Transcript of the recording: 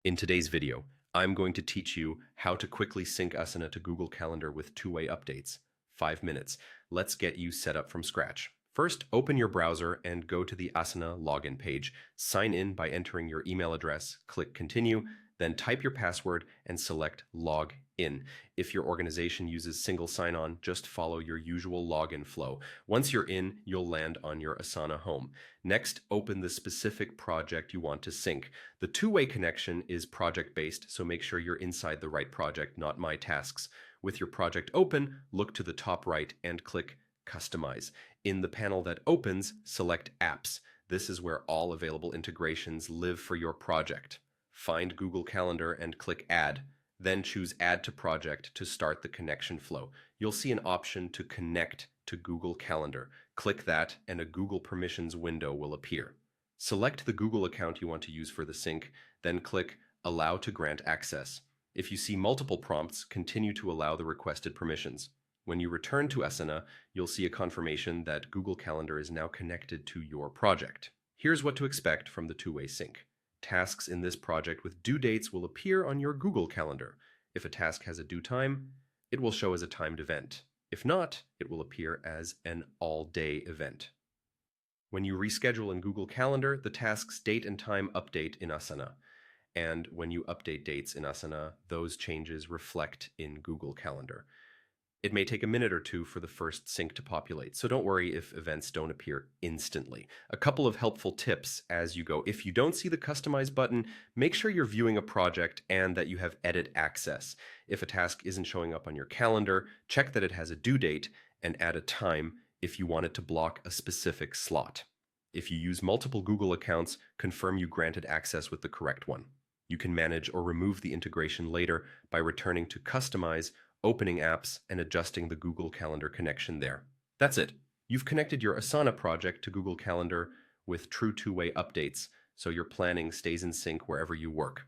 In today's video, I'm going to teach you how to quickly sync Asana to Google Calendar with two-way updates. 5 minutes. Let's get you set up from scratch. First, open your browser and go to the Asana login page. Sign in by entering your email address, click Continue, then type your password and select Log In. If your organization uses single sign-on, just follow your usual login flow. Once you're in, you'll land on your Asana home. Next, open the specific project you want to sync. The two-way connection is project-based, so make sure you're inside the right project, not My Tasks. With your project open, look to the top right and click Customize. In the panel that opens, select Apps. This is where all available integrations live for your project. Find Google Calendar and click Add. Then choose Add to Project to start the connection flow. You'll see an option to connect to Google Calendar. Click that and a Google Permissions window will appear. Select the Google account you want to use for the sync, then click Allow to grant access. If you see multiple prompts, continue to allow the requested permissions. When you return to Asana, you'll see a confirmation that Google Calendar is now connected to your project. Here's what to expect from the two-way sync. Tasks in this project with due dates will appear on your Google Calendar. If a task has a due time, it will show as a timed event. If not, it will appear as an all-day event. When you reschedule in Google Calendar, the task's date and time update in Asana. And when you update dates in Asana, those changes reflect in Google Calendar. It may take a minute or two for the first sync to populate, so don't worry if events don't appear instantly. A couple of helpful tips as you go. If you don't see the Customize button, make sure you're viewing a project and that you have edit access. If a task isn't showing up on your calendar, check that it has a due date and add a time if you want it to block a specific slot. If you use multiple Google accounts, confirm you granted access with the correct one. You can manage or remove the integration later by returning to Customize, opening apps, and adjusting the Google Calendar connection there. That's it. You've connected your Asana project to Google Calendar with true two-way updates, so your planning stays in sync wherever you work.